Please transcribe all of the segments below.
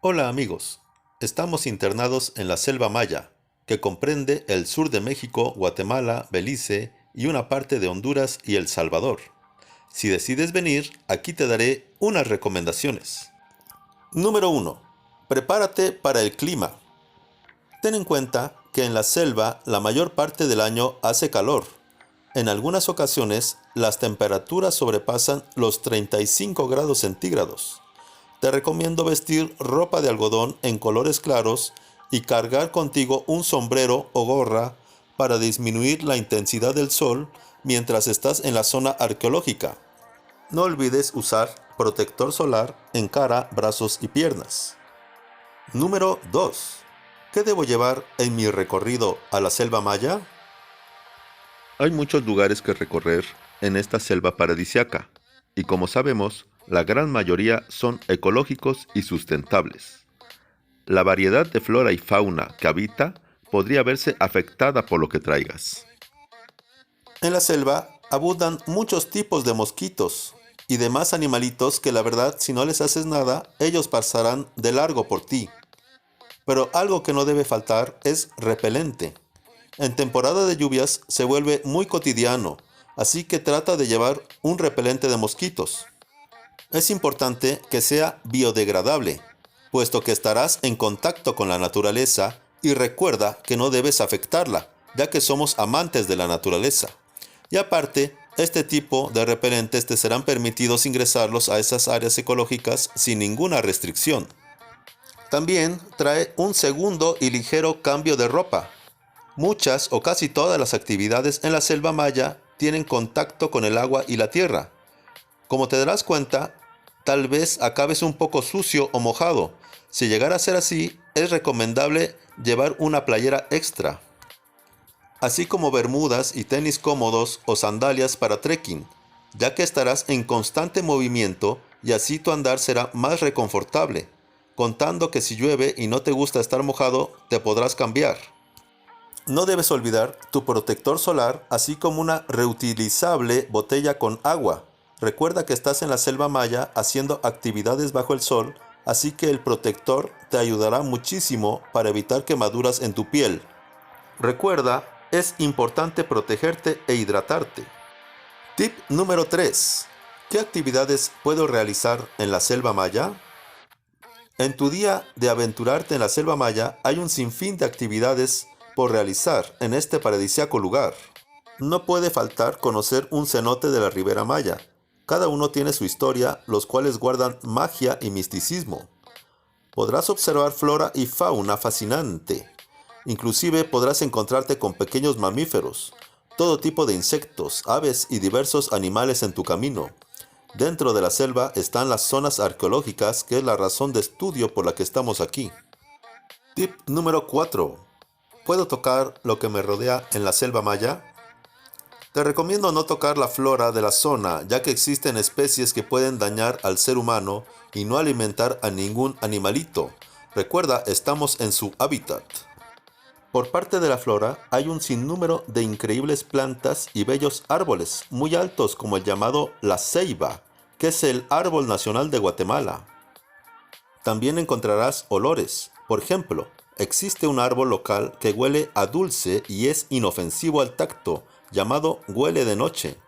Hola amigos, estamos internados en la selva maya, que comprende el sur de México, Guatemala, Belice y una parte de Honduras y El Salvador. Si decides venir, aquí te daré unas recomendaciones. Número 1. Prepárate para el clima. Ten en cuenta que en la selva la mayor parte del año hace calor. En algunas ocasiones las temperaturas sobrepasan los 35 grados centígrados. Te recomiendo vestir ropa de algodón en colores claros y cargar contigo un sombrero o gorra para disminuir la intensidad del sol mientras estás en la zona arqueológica. No olvides usar protector solar en cara, brazos y piernas. Número 2. ¿Qué debo llevar en mi recorrido a la selva maya? Hay muchos lugares que recorrer en esta selva paradisiaca, y como sabemos, la gran mayoría son ecológicos y sustentables. La variedad de flora y fauna que habita podría verse afectada por lo que traigas. En la selva abundan muchos tipos de mosquitos y demás animalitos que la verdad si no les haces nada, ellos pasarán de largo por ti. Pero algo que no debe faltar es repelente. En temporada de lluvias se vuelve muy cotidiano, así que trata de llevar un repelente de mosquitos. Es importante que sea biodegradable, puesto que estarás en contacto con la naturaleza y recuerda que no debes afectarla, ya que somos amantes de la naturaleza. Y aparte, este tipo de repelentes te serán permitidos ingresarlos a esas áreas ecológicas sin ninguna restricción. También trae un segundo y ligero cambio de ropa. Muchas o casi todas las actividades en la selva maya tienen contacto con el agua y la tierra. Como te darás cuenta, tal vez acabes un poco sucio o mojado. Si llegara a ser así, es recomendable llevar una playera extra, así como bermudas y tenis cómodos o sandalias para trekking, ya que estarás en constante movimiento y así tu andar será más reconfortable, contando que si llueve y no te gusta estar mojado, te podrás cambiar. No debes olvidar tu protector solar, así como una reutilizable botella con agua. Recuerda que estás en la selva maya haciendo actividades bajo el sol, así que el protector te ayudará muchísimo para evitar quemaduras en tu piel. Recuerda, es importante protegerte e hidratarte. Tip número 3. ¿Qué actividades puedo realizar en la selva maya? En tu día de aventurarte en la selva maya hay un sinfín de actividades por realizar en este paradisíaco lugar. No puede faltar conocer un cenote de la Ribera Maya. Cada uno tiene su historia, los cuales guardan magia y misticismo. Podrás observar flora y fauna fascinante. Inclusive podrás encontrarte con pequeños mamíferos, todo tipo de insectos, aves y diversos animales en tu camino. Dentro de la selva están las zonas arqueológicas, que es la razón de estudio por la que estamos aquí. Tip número 4. ¿Puedo tocar lo que me rodea en la selva maya? Te recomiendo no tocar la flora de la zona, ya que existen especies que pueden dañar al ser humano y no alimentar a ningún animalito. Recuerda, estamos en su hábitat. Por parte de la flora hay un sinnúmero de increíbles plantas y bellos árboles, muy altos como el llamado la ceiba, que es el árbol nacional de Guatemala. También encontrarás olores. Por ejemplo, existe un árbol local que huele a dulce y es inofensivo al tacto, llamado huele de noche.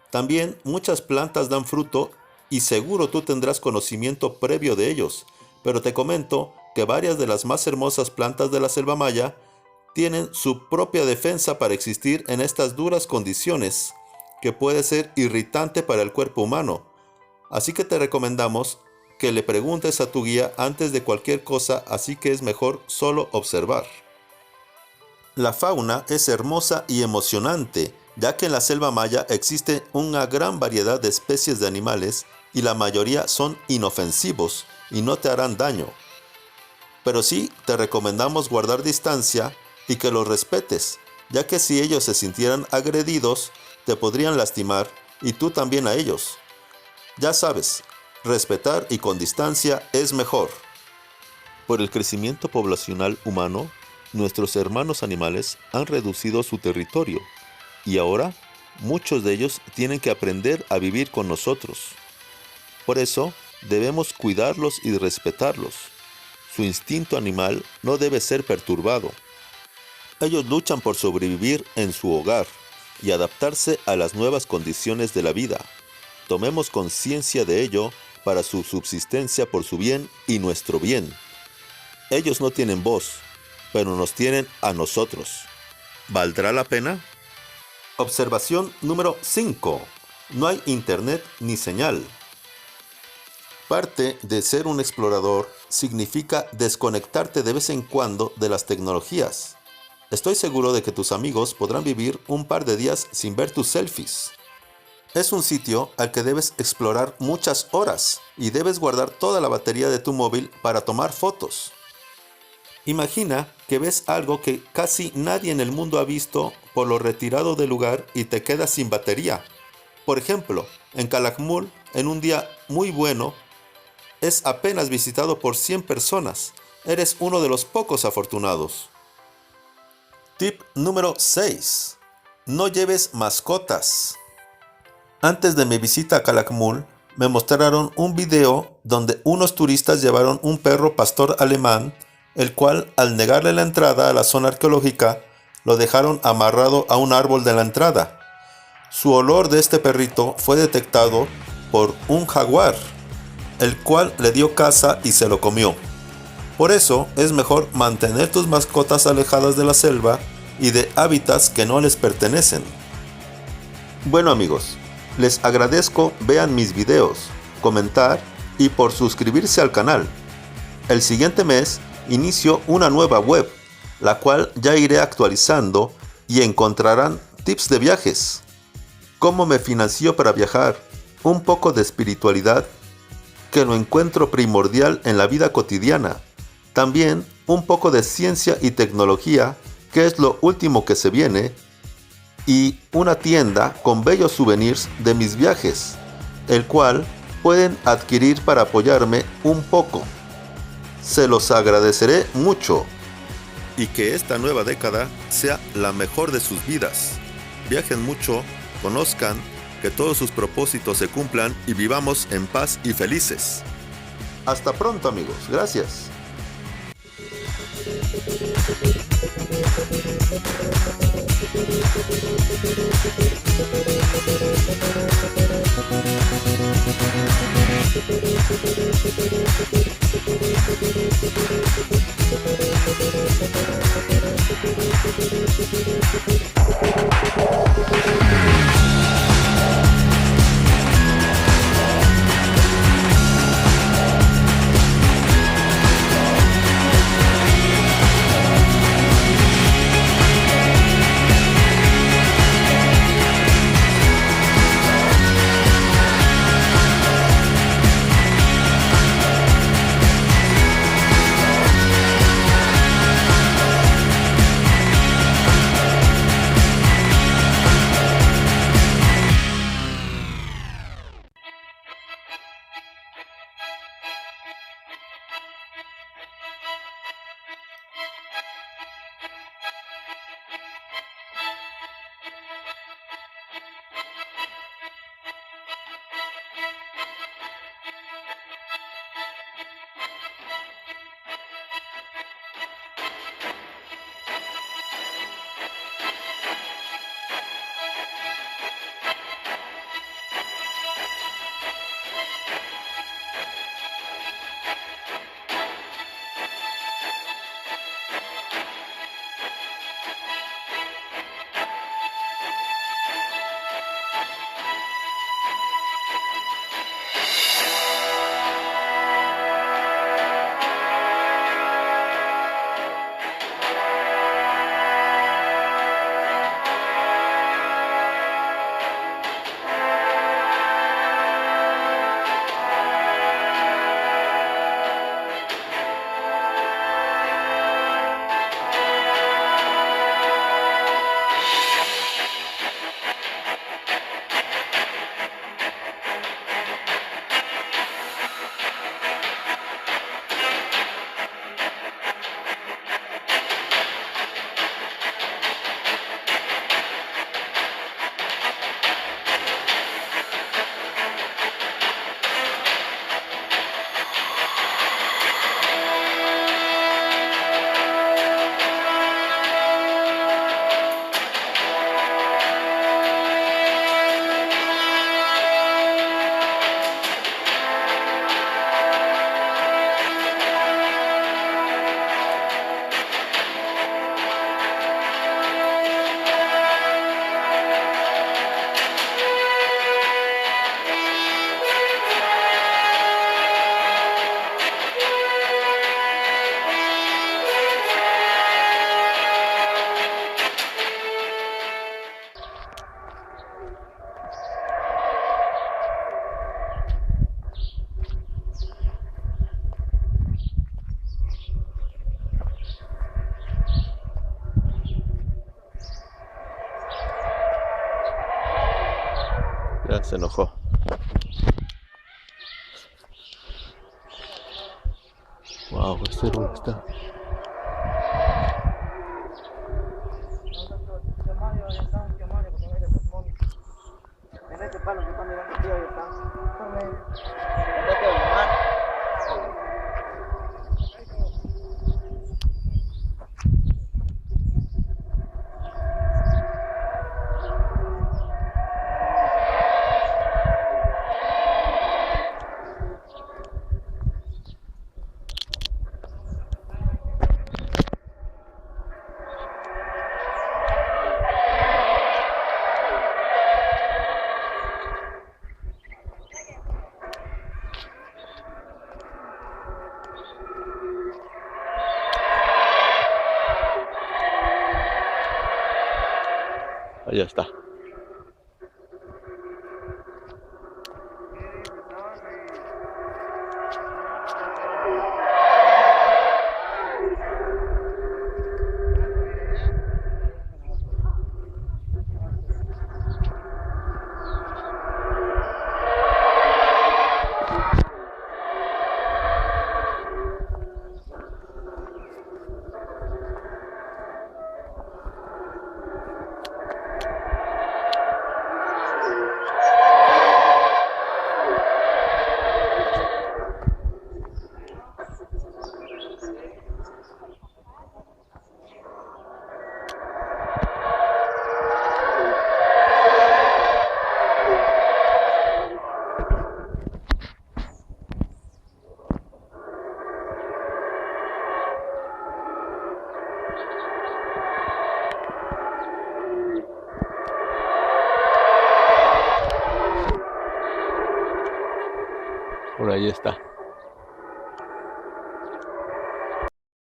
También muchas plantas dan fruto y seguro tú tendrás conocimiento previo de ellos, pero te comento que varias de las más hermosas plantas de la selva maya tienen su propia defensa para existir en estas duras condiciones, que puede ser irritante para el cuerpo humano. Así que te recomendamos que le preguntes a tu guía antes de cualquier cosa, así que es mejor solo observar. La fauna es hermosa y emocionante, ya que en la selva maya existe una gran variedad de especies de animales y la mayoría son inofensivos y no te harán daño. Pero sí te recomendamos guardar distancia y que los respetes, ya que si ellos se sintieran agredidos, te podrían lastimar y tú también a ellos. Ya sabes, respetar y con distancia es mejor. Por el crecimiento poblacional humano, nuestros hermanos animales han reducido su territorio y ahora muchos de ellos tienen que aprender a vivir con nosotros. Por eso, debemos cuidarlos y respetarlos. su instinto animal no debe ser perturbado. Ellos luchan por sobrevivir en su hogar y adaptarse a las nuevas condiciones de la vida. Tomemos conciencia de ello para su subsistencia por su bien y nuestro bien. Ellos no tienen voz, pero nos tienen a nosotros. ¿Valdrá la pena? Observación número 5. No hay internet ni señal. Parte de ser un explorador significa desconectarte de vez en cuando de las tecnologías. Estoy seguro de que tus amigos podrán vivir un par de días sin ver tus selfies. Es un sitio al que debes explorar muchas horas y debes guardar toda la batería de tu móvil para tomar fotos. Imagina que ves algo que casi nadie en el mundo ha visto por lo retirado del lugar y te quedas sin batería. Por ejemplo, en Calakmul, en un día muy bueno, es apenas visitado por 100 personas. Eres uno de los pocos afortunados. Tip número 6. No lleves mascotas. Antes de mi visita a Calakmul, me mostraron un video donde unos turistas llevaron un perro pastor alemán, el cual, al negarle la entrada a la zona arqueológica, lo dejaron amarrado a un árbol de la entrada. Su olor de este perrito fue detectado por un jaguar, el cual le dio caza y se lo comió. Por eso es mejor mantener tus mascotas alejadas de la selva y de hábitats que no les pertenecen. Bueno amigos, les agradezco vean mis videos, comentar y por suscribirse al canal. El siguiente mes inicio una nueva web, la cual ya iré actualizando y encontrarán tips de viajes, cómo me financio para viajar, un poco de espiritualidad, que lo encuentro primordial en la vida cotidiana, también un poco de ciencia y tecnología, que es lo último que se viene, y una tienda con bellos souvenirs de mis viajes, el cual pueden adquirir para apoyarme un poco. Se los agradeceré mucho. Y que esta nueva década sea la mejor de sus vidas. Viajen mucho, conozcan, que todos sus propósitos se cumplan y vivamos en paz y felices. Hasta pronto amigos, gracias. Ya se enojó. Wow, este árbol está. En este palo que está mirando aquí, ahí está. Allá está. Por ahí está.